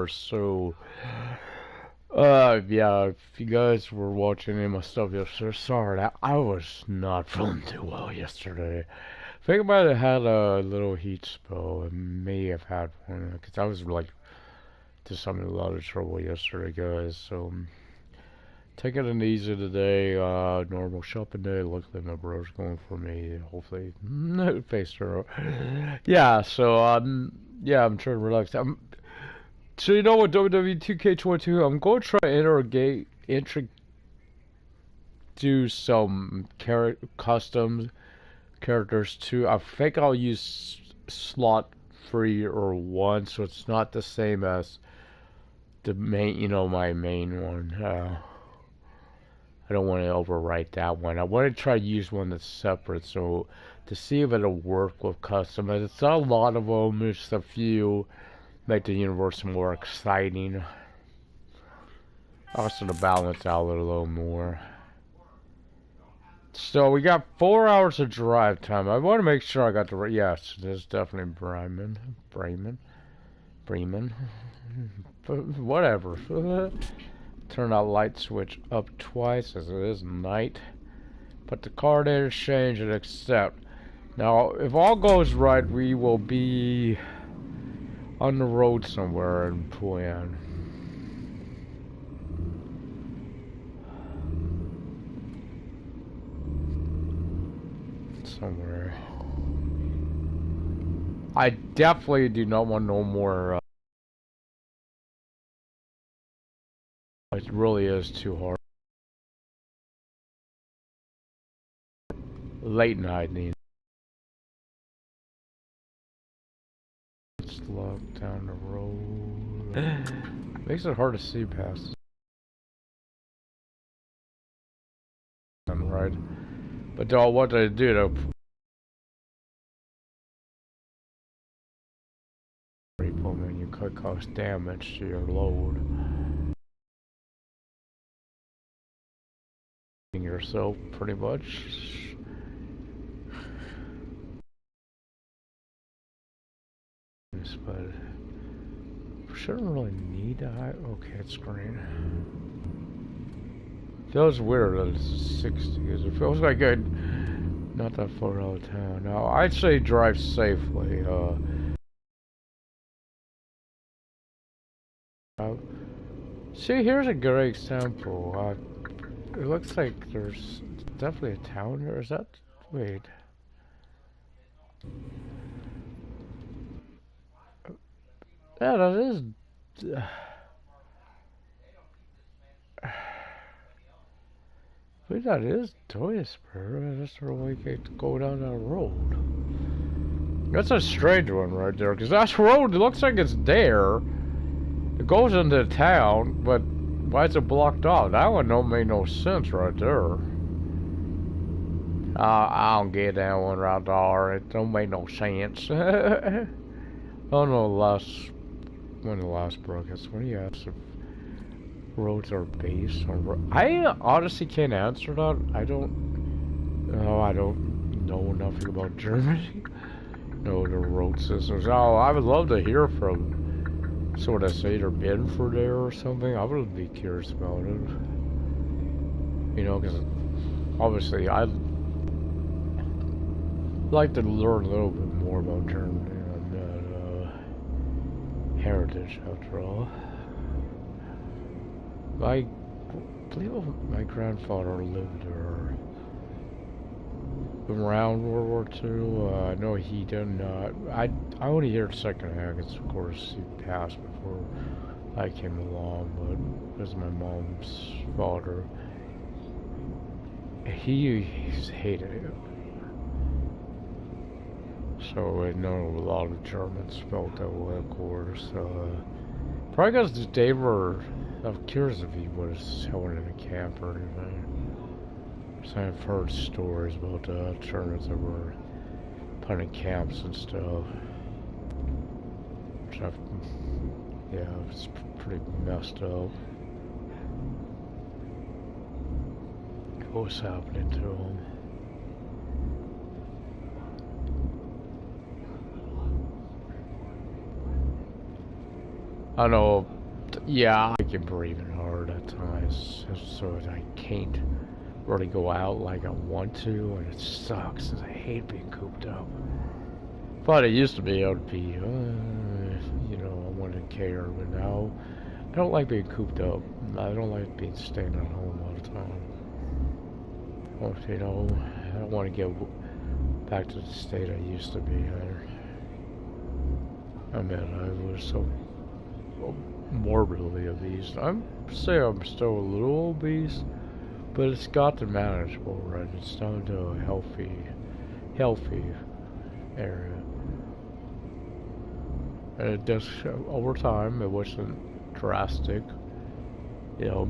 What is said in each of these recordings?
So, yeah, if you guys were watching any of my stuff yesterday, sorry, I was not feeling too well yesterday. Think about it, had a little heat spell. I may have had one, because I was like, just having a lot of trouble yesterday, guys. So, taking it easy today, normal shopping day. Luckily, my bro's going for me. Hopefully, no face her. Yeah, so, yeah, I'm trying to relax. So you know what, WWE 2K22, I'm going to try to introduce some custom characters too. I think I'll use slot 3 or 1, so it's not the same as the main, my main one. I don't want to overwrite that one. I want to try to use one that's separate, so to see if it'll work with custom. It's not a lot of them, it's a few. Make the universe more exciting. Also to balance out a little more. So we got 4 hours of drive time. I want to make sure I got the yes. This is definitely Bremen. Whatever. Turn that light switch up twice as it is night. Put the card in, exchange, and accept. Now, if all goes right, we will be on the road somewhere in Puan. Somewhere. I definitely do not want no more. It really is too hard. Late night needs. Let's look down the road. Makes it hard to see past. Right. But what they do to repo menu could cause damage to your load. Yourself pretty much. But shouldn't really need to hide. Okay, it's green. Feels weird that it's 60 because it feels like I'm not that far out of town. Now I'd say drive safely. See, here's a great example. It looks like there's definitely a town there. Is that? Wait. Yeah, that is. I believe that is Duisburg. That's where we could go down that road. That's a strange one right there, because that road looks like it's there. It goes into town, but why is it blocked off? That one don't make no sense right there. I don't get that one right there. It don't make no sense. Oh no, when the last broadcast, when you asked if roads are based on I honestly can't answer that. I don't know nothing about Germany. No, the road systems. Oh, I would love to hear from someone that's either been for there or something. I would be curious about it. Because obviously I'd like to learn a little bit more about Germany and heritage, after all. I believe my grandfather lived there around World War II. I know he did not. I only heard secondhand because, of course, he passed before I came along. But as my mom's father, he hated it. So I know a lot of Germans felt that way, of course. Probably because they were. I'm curious if he was held in a camp or anything. So I've heard stories about Germans that were put in camps and stuff. Which yeah, it's pretty messed up. What was happening to them? I know, yeah, I get breathing hard at times, so I can't really go out like I want to, and it sucks, 'cause I hate being cooped up. But it used to be, I would be, you know, I wouldn't care, but now, I don't like being cooped up. I don't like being staying at home all the time. Or, you know, I don't want to get back to the state I used to be either. I mean, I was so morbidly obese. I'm say I'm still a little obese, but it's got to manageable, right? It's down to a healthy area. And it does, over time, it wasn't drastic. You know,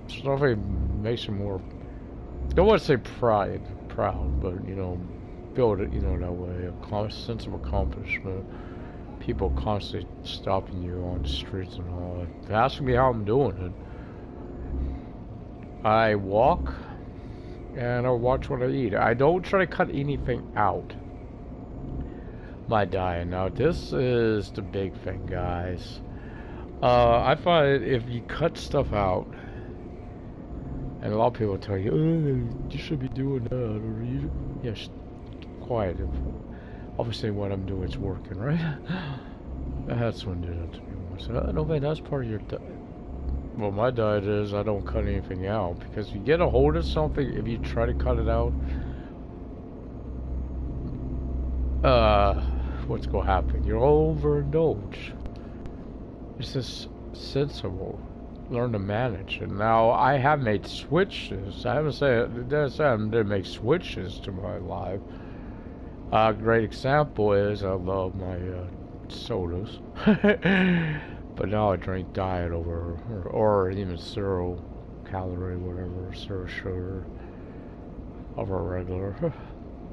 stuff makes you more, I don't want to say proud, but, you know, build it, you know, that way, a sense of accomplishment. People constantly stopping you on the streets and all that, asking me how I'm doing it. I walk, and I watch what I eat. I don't try to cut anything out. My diet. Now, this is the big thing, guys. I find if you cut stuff out, and a lot of people tell you, oh, you should be doing that, or you, yeah, quiet. Obviously, what I'm doing is working, right? I had someone do that to me once. No, man, that's part of your diet. Well, my diet is I don't cut anything out, because if you get a hold of something, if you try to cut it out, what's gonna happen? You'll overindulge. It's just sensible. Learn to manage it. Now, I have made switches. I haven't said I didn't make switches to my life. A great example is I love my sodas, but now I drink diet or even 0 calorie, whatever, 0 sugar over regular.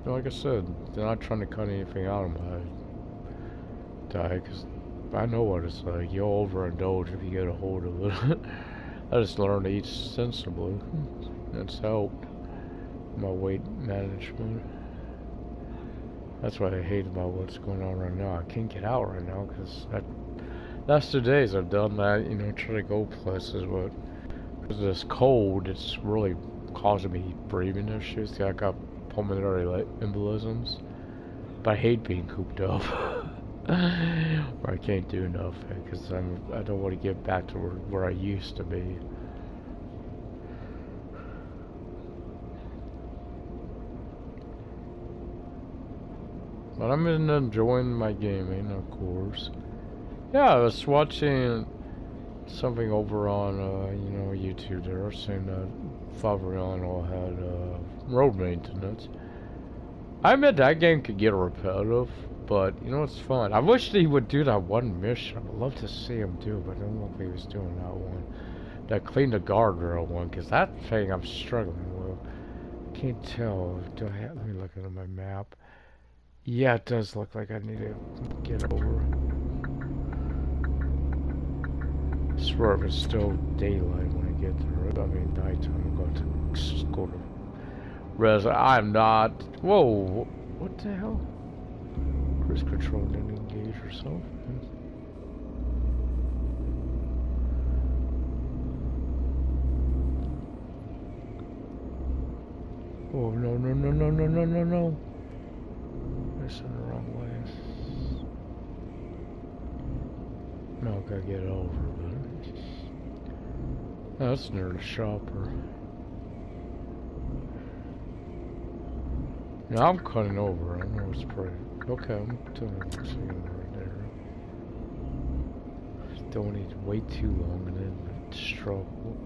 Like I said, they're not trying to cut anything out of my diet, because I know what it's like. You'll overindulge if you get a hold of it. I just learned to eat sensibly. That's helped my weight management. That's what I hate about what's going on right now. I can't get out right now, because that's 2 days I've done that, you know, try to go places, but because of this cold, it's really causing me breathing issues. I got pulmonary embolisms, but I hate being cooped up. Where I can't do nothing, because I don't want to get back to where I used to be. But I'm enjoying my gaming, of course. Yeah, I was watching something over on, you know, YouTube there, saying that Fabriano had road maintenance. I admit that game could get repetitive, but you know it's fun. I wish he would do that one mission. I would love to see him do, but I don't know if he was doing that one. That clean the guardrail one, because that thing I'm struggling with. Can't tell. Let me look at my map. Yeah, it does look like I need to get over. I swear if it's still daylight when I get there. I mean nighttime. I'm going to go to res. I'm not. Whoa! What the hell? Cruise control didn't engage or something. Oh no no no no no no no no! That's in the wrong way. No, I gotta get it over, but that's near the shopper. Now I'm cutting over. I know it's pretty. Okay, I'm doing it right there. Don't need to wait too long and then struggle.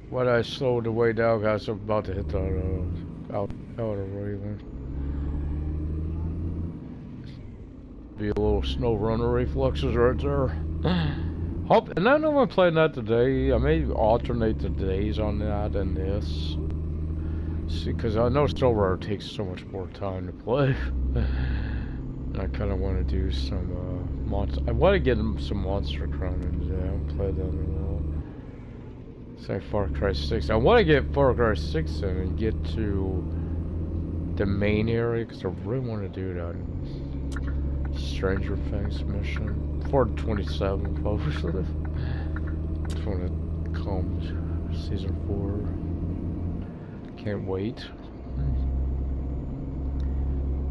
When I slowed the way down, guys, I'm about to hit the out of Raven. Be a little snow runner reflexes right there. Hope, and I know I'm playing that today. I may alternate the days on that and this. See, because I know Snow Runner takes so much more time to play. And I kind of want to do some monster. I want to get some Monster Crown today. I haven't played that in a while. It's like Far Cry 6. I want to get Far Cry 6 in and get to the main area, because I really want to do that. Stranger Things mission. For the 27th, obviously. That's when it comes. Season 4. Can't wait.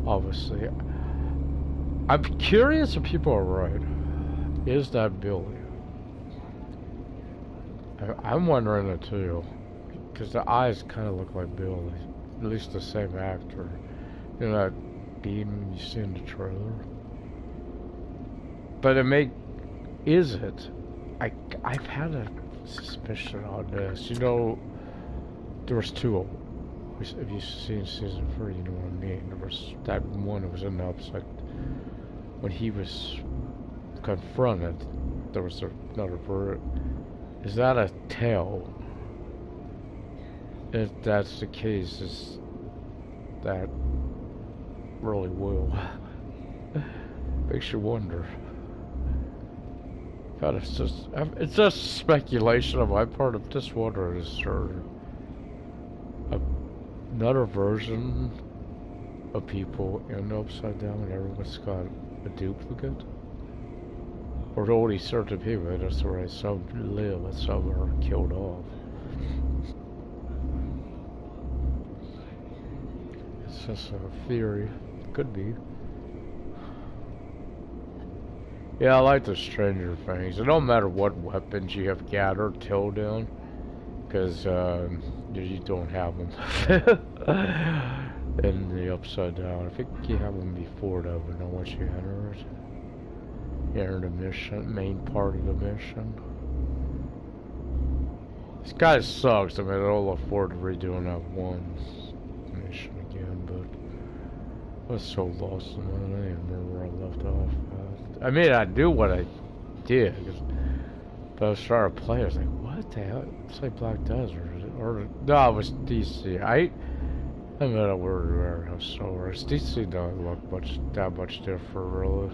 Obviously. I'm curious if people are right. Is that Billy? I'm wondering it too. Because the eyes kind of look like Billy. At least the same actor. You know that beam you see in the trailer? But is it? I've had a suspicion on this. You know, there was two. If you've seen season 3, you know what I mean. There was that one that was in the upside. When he was confronted, there was another bird. Is that a tail? If that's the case, is that really will? Makes you wonder. God, it's just speculation on my part. I'm just wondering, is there another version of people in the Upside Down and everyone's got a duplicate? Or only certain people, that's where some live and some are killed off. It's just a theory. Could be. Yeah, I like the Stranger Things. It don't matter what weapons you have gathered till then, because you don't have them in the Upside Down. I think you have them before though, but not once you enter it. You enter the mission, main part of the mission. This guy sucks. I mean, I don't look forward to redoing that one mission again, but I was so lost in it. I don't even remember where I left off. I mean, I knew what I did, but I was trying to play. I was like, what the hell? It's like Black Desert. Or no, it was DC. I mean, a word how so it's DC don't look that much different, really,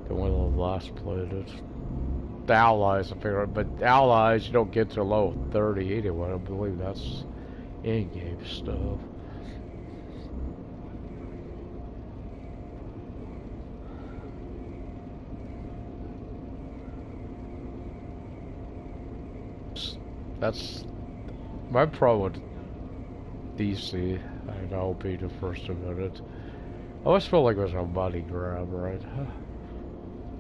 than when I last played it. The Allies, I figure, but the Allies, you don't get to level 30 anyway. I believe that's in-game stuff. That's my problem with DC, and I'll be the first to admit it. I always felt like it was a money grab, right?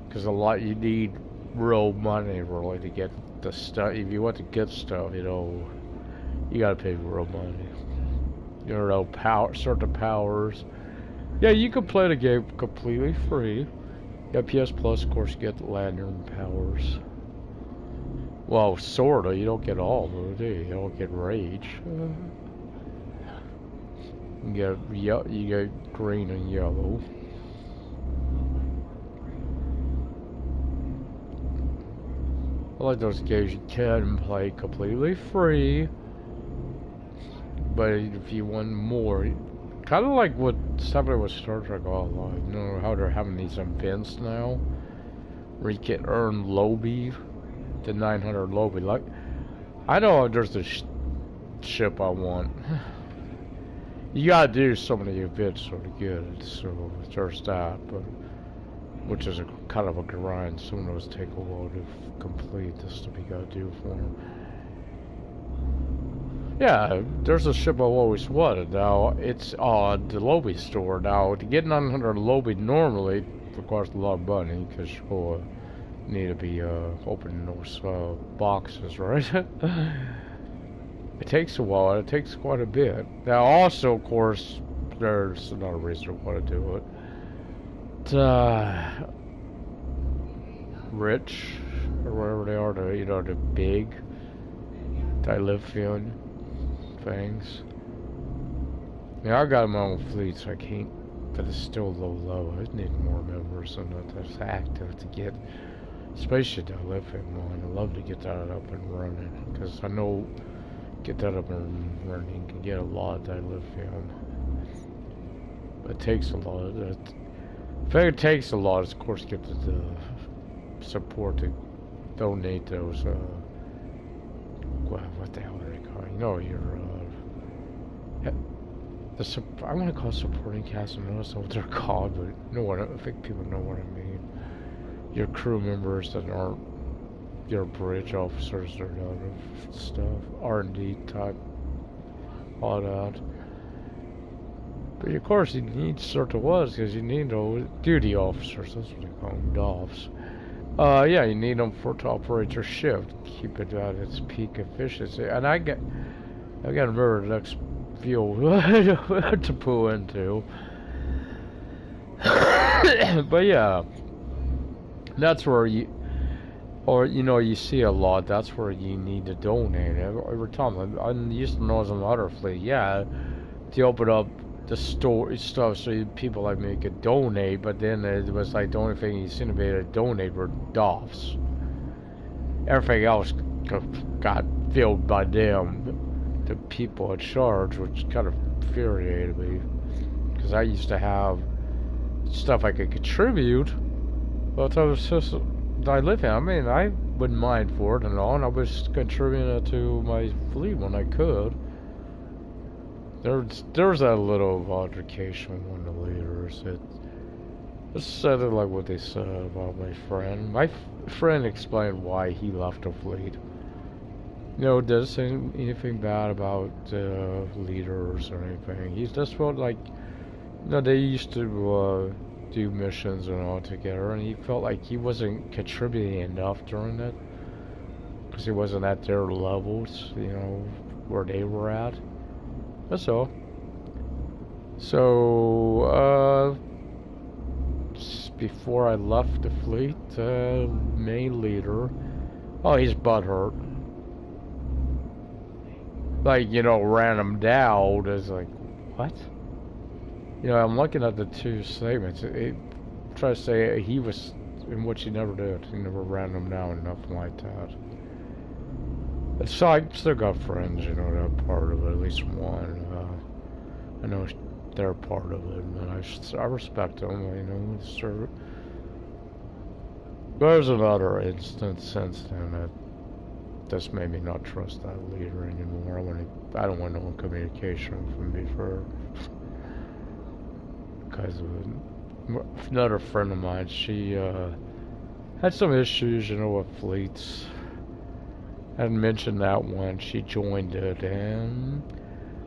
Because a lot, you need real money really to get the stuff. If you want to get stuff, you know, you gotta pay real money. You know, certain powers. Yeah, you can play the game completely free. Yeah, PS Plus, of course, you get the lantern powers. Well, sorta. You don't get all of them, do you? You don't get rage. You get green and yellow. I like those games you can play completely free, but if you want more, kind of like what's happening with Star Trek Online. You know how they're having these events now, where you can earn Lobby. The 900 Lobby. Like, I know there's the ship I want. You gotta do so many events to get it, so there's that, but which is a kind of a grind. Some of those take a while to complete. This stuff you gotta do for them. Yeah, there's a ship I've always wanted. Now it's on the Lobby store. Now to get 900 Lobby normally requires a lot of money because you'll need to be opening those boxes, right? It takes a while. It takes quite a bit. Now, also, of course, there's another reason I want to do it. Rich, or whatever they are, you know, the big dilithium things. Yeah, I got my own fleet, so I can't. But it's still low. I need more members and that's active to get. Especially dilithium mine. I'd love to get that up and running, because I know get that up and running, you can get a lot of dilithium. But it takes a lot. I think it takes a lot, of course, get the support to donate those. What the hell are they called? You know, your I'm gonna call supporting cast. I don't know what they're called, but I think people know what I mean. Your crew members that aren't your bridge officers or other stuff, R&D type, all that. But of course, you need sort of was because you need those duty officers. That's what they call them, DOFs. Yeah, you need them to operate your shift, keep it at its peak efficiency. And I gotta remember the next fuel to pull into. But yeah, that's where you see a lot. That's where you need to donate. Every time I used to know as a motor fleet, yeah, to open up the store stuff so people like me could donate, but then it was like the only thing you seemed to be able to donate were DOFs. Everything else got filled by them, the people in charge, which kind of infuriated me. Because I used to have stuff I could contribute, but I was just I live in. I mean, I wouldn't mind for it and all, and I was contributing it to my fleet when I could. There was that little altercation with one of the leaders. It sounded like what they said about my friend. My friend explained why he left the fleet. Doesn't say anything bad about leaders or anything. He just felt like, they used to do missions and all together, and he felt like he wasn't contributing enough during that because he wasn't at their levels, where they were at. That's all. So, before I left the fleet, main leader, he's butthurt. Like, ran him down. It's like, what? I'm looking at the two statements. It tries to say he was, in which he never did. He never ran him down, nothing like that. So I still got friends, that are part of it, at least one. I know they're part of it, and I respect them, There's another instance since then that just made me not trust that leader anymore. I don't want no communication from me because of another friend of mine. She had some issues, with fleets. I hadn't mentioned that when she joined it, and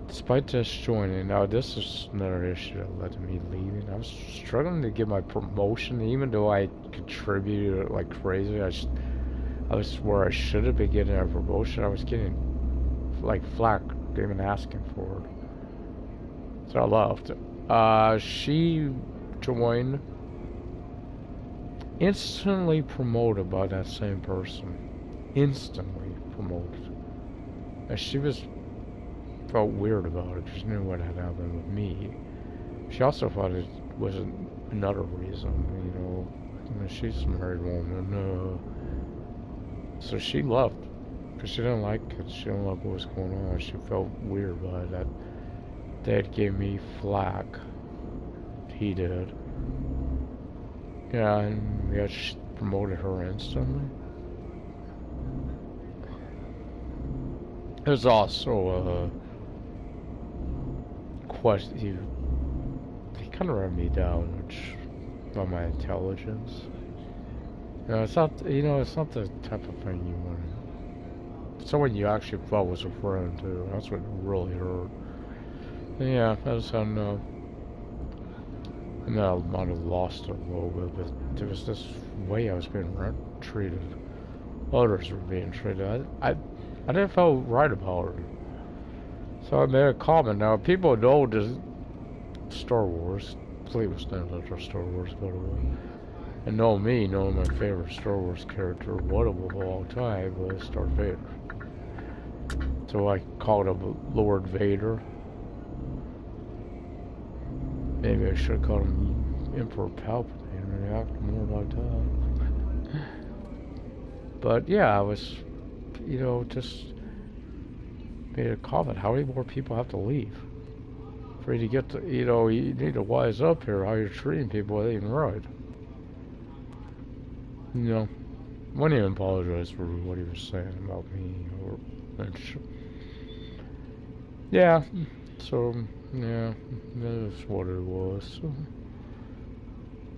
despite just joining, now this is another issue that led to me leaving. I was struggling to get my promotion, even though I contributed like crazy. I was where I should have been getting a promotion. I was getting like flack, even asking for it. So I left. She joined, instantly promoted by that same person. Instantly promoted. And she felt weird about it. She knew what had happened with me. She also thought it was another reason, she's a married woman. So she left because she didn't like it. She didn't like what was going on. She felt weird by that. Dad gave me flack. He did. Yeah, and she promoted her instantly. There's also a question. He kind of ran me down, about my intelligence. It's not. It's not the type of thing you want. Someone you actually thought was a friend too. That's what really hurt. Yeah, I just don't know. And then I might have lost it a little bit, but there was this way I was being treated. Others were being treated. I didn't feel right about it. So I made a comment. Now, people know this Star Wars. Fleet was named after Star Wars, by the way. And know my favorite Star Wars character, one of all time, was Darth Vader. So I called him Lord Vader. Maybe I should have called him Emperor Palpatine and react more like that. But yeah, I was, just made a comment. How many more people have to leave for you to get to, you need to wise up here how you're treating people that ain't right. Wouldn't even apologize for what he was saying about me yeah, so Yeah, that's what it was.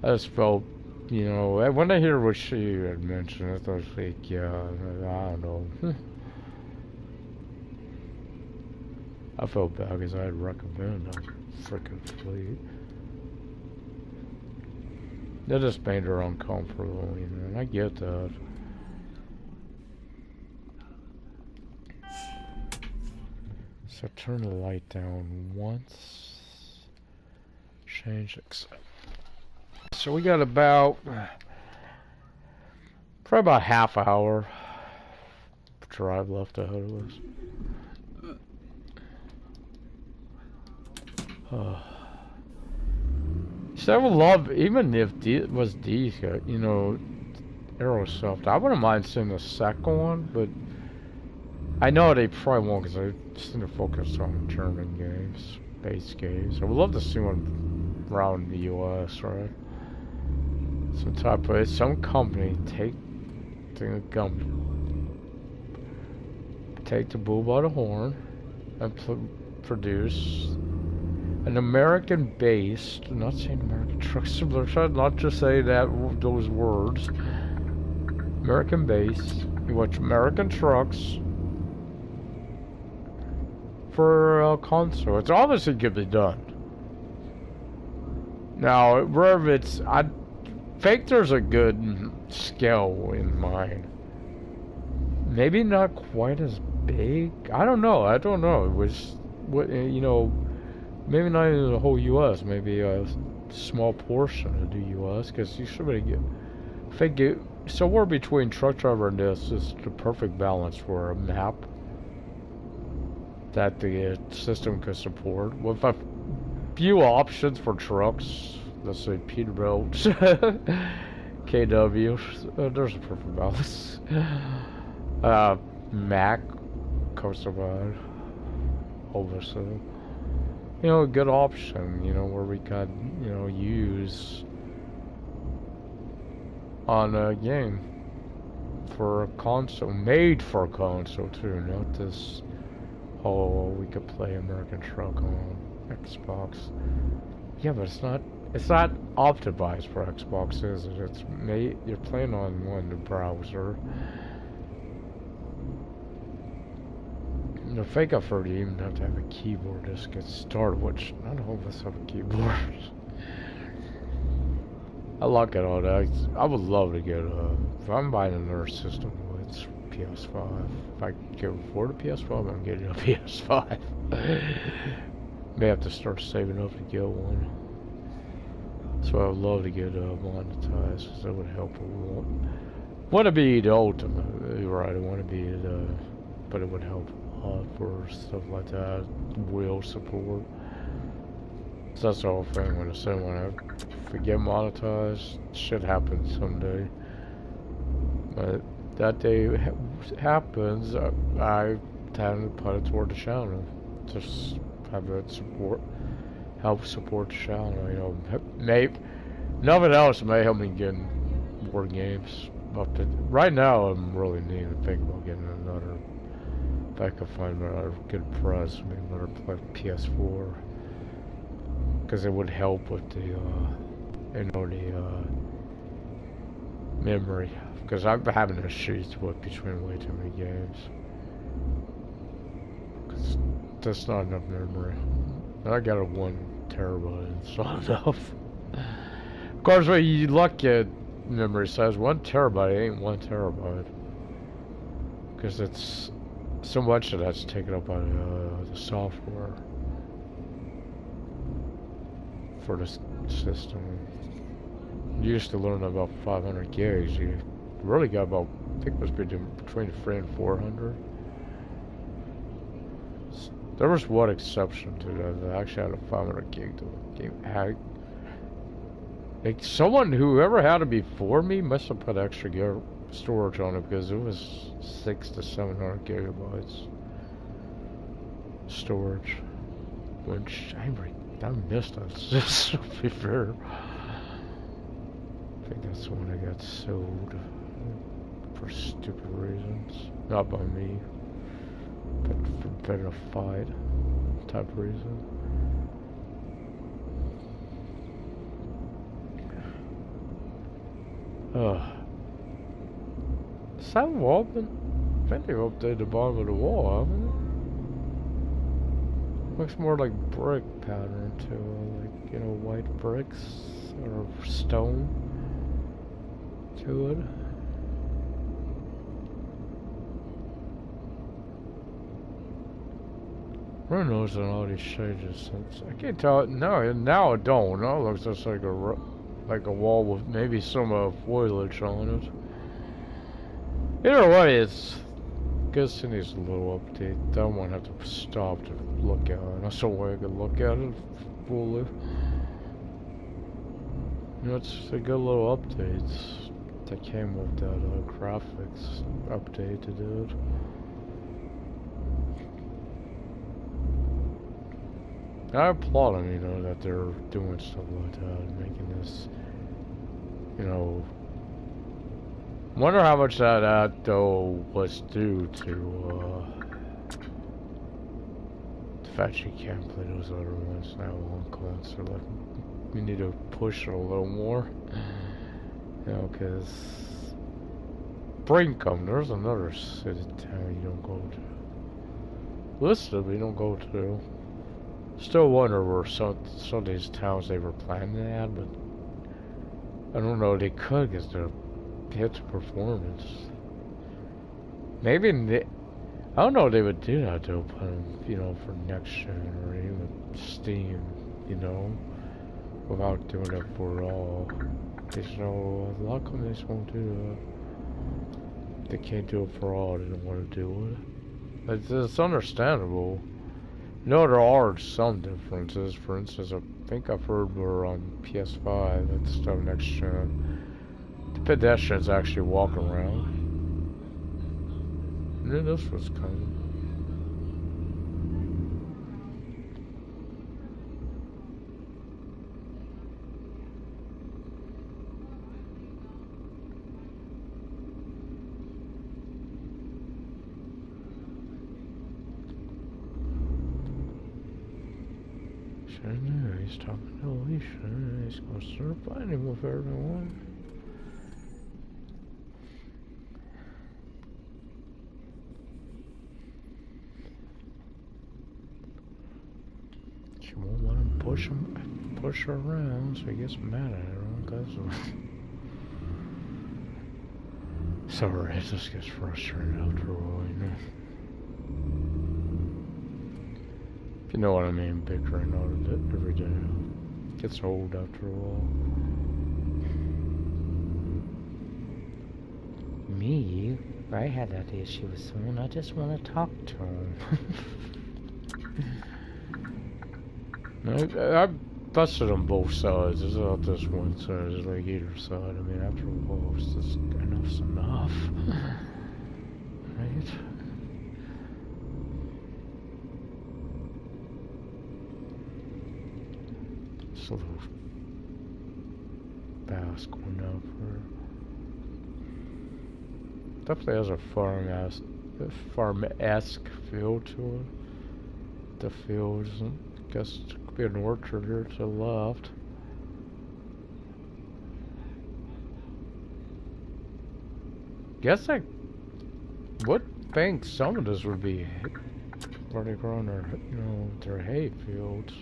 I just felt, you know, when I hear what she had mentioned, I was like, yeah, I don't know. I felt bad because I had recommended a freaking fleet. That just made her uncomfortable, you know, and I get that. So turn the light down once. Change accept. So we got about, probably about half hour drive left ahead of us. So I would love, even if it was these, you know, Aerosoft, I wouldn't mind seeing the second one, but I know they probably won't because they seem to focus on German games, base games. I would love to see one around the US, right? Some type of, some company take the bull by the horn and produce an American-based, I'm not saying American truck simulator, not just say that those words. American-based, you watch American trucks for a console. It's obviously could be done. Now, wherever it's, I think there's a good scale in mind. Maybe not quite as big. I don't know. It was, what, you know, maybe not even the whole U.S. Maybe a small portion of the U.S. Because you should really think somewhere between truck driver and this is the perfect balance for a map that the system could support. With a few options for trucks, let's say Peterbilt, KW, there's a perfect balance. Mac, Coastal Ride, obviously. You know, a good option, you know, where we could, you know, use on a game for a console, made for a console too, not this whole we could play American Truck on Xbox. Yeah, but it's not optimized for Xbox, is it? It's made, you're playing on one, the browser. I think I've heard you even have to have a keyboard just to get started, which not all of us have a keyboard. I look at all that. I would love to get if I'm buying another system, it's PS5. If I can afford a PS5, I'm getting a PS5. May have to start saving up to get one. So I would love to get monetized, because that would help a lot. Want to be the ultimate, right? I want to be the, but it would help a lot for stuff like that. Wheel support. So that's the whole thing. When if we get monetized, shit happens someday. But that day happens, I tend to put it toward the channel. Just have that support, help support the channel. You know, maybe nothing else may help me get more games. Right now, I'm really needing to think about getting another. If I could find another good price, maybe another PS4, because it would help with the, you know, the memory. Because I'm having issues with between way too many games. Because that's not enough memory. I got a 1 terabyte. It's not enough. Of course, when you look at memory size, 1 terabyte ain't 1 terabyte. Because it's so much of that's taken up by the software for the system. You used to learn about 500 gigs. You really got about, I think it was between 300 and 400. There was one exception to that. I actually had a 500 gig game. Like whoever had it before me must have put extra storage on it, because it was 600 to 700 gigabytes storage, which I missed that. Just to be fair, I think that's when I got sold for stupid reasons, not by me, but for better fight type reason. Has that wall been... I think they've updated the bottom of the wall, haven't they? Looks more like brick pattern to like, you know, white bricks or stone to it. Who knows on all these changes since I can't tell it. No, now it don't. Now it looks just like a wall with maybe some foliage on it. Either way, it's guess it needs a little update. I don't want to have to stop to look at it. That's the way I can look at it fully. You know, it's a good little updates that came with that graphics update to do it. I applaud them, you know, that they're doing stuff like that, making this, you know. Wonder how much that though was due to the fact you can't play those other ones now on console. Like, we need to push it a little more, you know, because Brinkham, there's another city town you don't go to. Listed, but you don't go to. Still wonder where some of these towns they were planning to add, but I don't know. They could because they're hit performance. Maybe I don't know if they would do that to put them, you know, for next gen or even Steam, you know, without doing it for all. Because you know, a lot of companies won't do that. They can't do it for all. They don't want to do it. It's understandable. No, there are some differences. For instance, I think I've heard we're on PS5 and stuff next gen. The pedestrians actually walk around. Knew this was coming. He's talking to Alicia. He's going to start fighting with everyone. She won't let him push her around, so he gets mad at her because of sorry, it just gets frustrating after a while, you know. You know what I mean, bickering on it every day. Gets old after a while. Me? If I had that issue with someone, I just want to talk to him. I busted on both sides. It's not just one side, it's like either side. I mean, after a while, it's just enough's enough. Right? It's a little fast going down for definitely has a farm-esque feel to it. The field isn't, I guess it could be an orchard here to the left. Guess I would think some of this would be where they grow their, you know, their hay fields.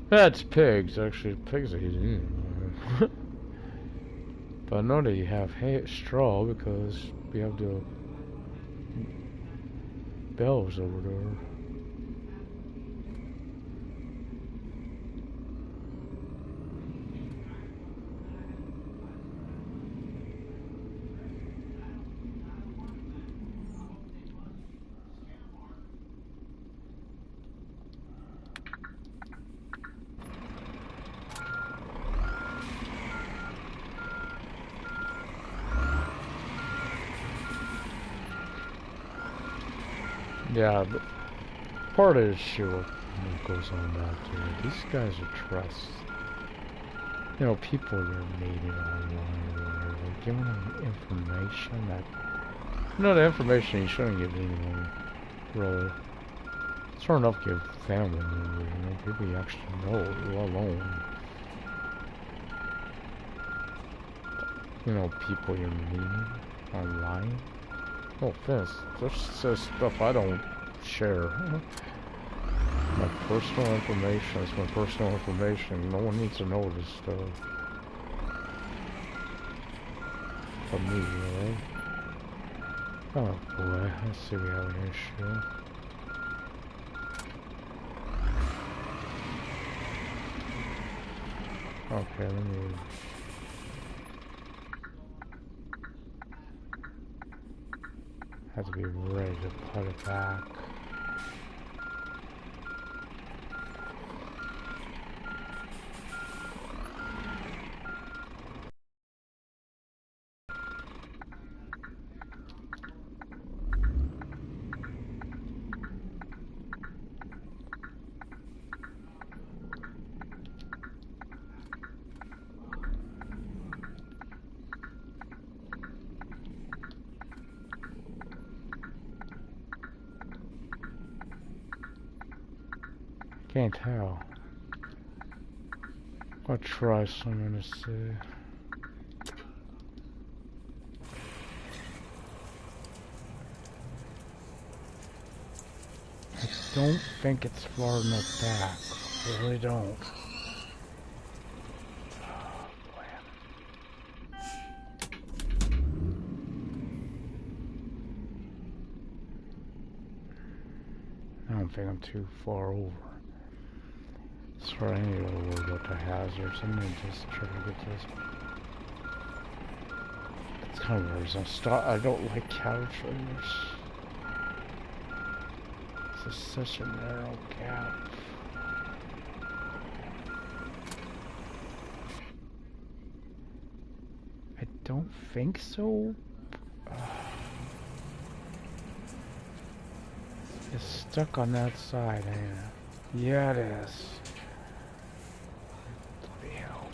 That's pigs, actually. Pigs eat it. But I know that you have hay, straw because we have the bells over there. Yeah, but part of the issue goes on back to these guys are trust. You know, people you're meeting online or whatever, giving them information that, you know, the information you shouldn't give anyone, really. It's hard enough to give family members, you know, people you actually know, alone. You know, people you meet online. No offense, this is stuff I don't share. My personal information is my personal information. No one needs to know this stuff. For me, right? Oh boy, let's see we have an issue. Okay, let me... have to be ready to put it back. Can't tell. I'll try something to see. I don't think it's far enough back. I really don't. Oh, boy. I don't think I'm too far over. So I need to worry about the hazards. I'm gonna just try to get this. It's kind of worrisome. I don't like couches. This is such a narrow gap. I don't think so. It's stuck on that side, ain't it? Yeah, it is. Bloody hell.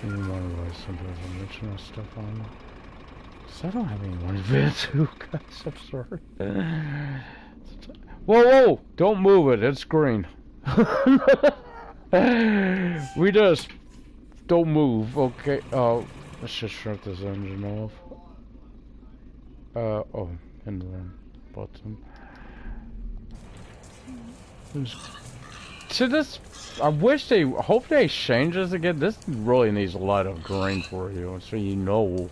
You wonder why sometimes I'm mentioning that stuff on it. Cause I don't have any money too, guys, I'm sorry. Whoa, whoa! Don't move it, it's green. We just don't move, okay? Oh, let's just shut this engine off. Oh, and then button. So this, I wish they, hope they change this again. This really needs a lot of green for you, so you know.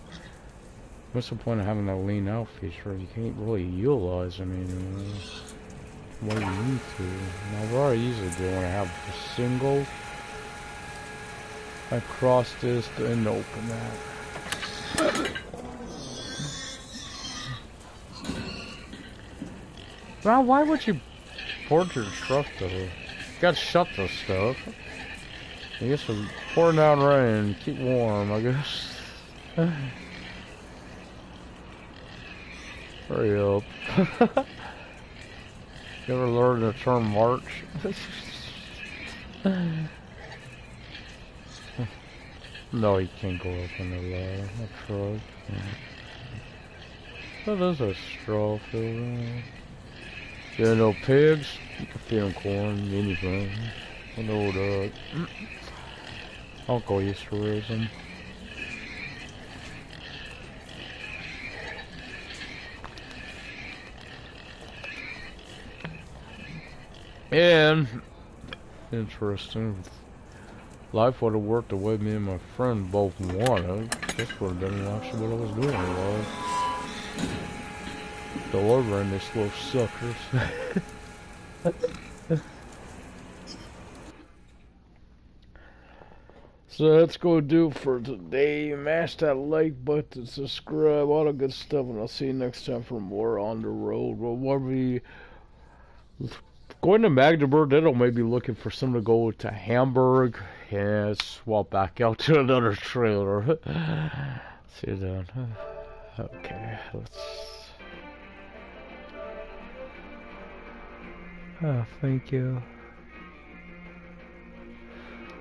What's the point of having a lean out feature? You can't really utilize it anymore. What do you need to? Now, what I usually do when I have a single, I cross this and open that. Well, why would you port your truck though? You gotta shut this stuff. I guess we're pouring down rain, keep warm, I guess. Hurry up. You ever learn the term March? No, you can't go up in the ladder. I tried. That is a straw field. Yeah, no pigs. You can feed them corn, anything. I know that. Uncle used to raise them. And interesting, life would have worked the way me and my friend both wanted. This would have been actually what I was doing. Was delivering these little suckers. So that's gonna do for today. Mash that like button, subscribe, all the good stuff, and I'll see you next time for more on the road. We'll be going to Magdeburg. Then I'll maybe looking for someone to go to Hamburg and swap back out to another trailer. See you then. Okay, let's... Oh, thank you.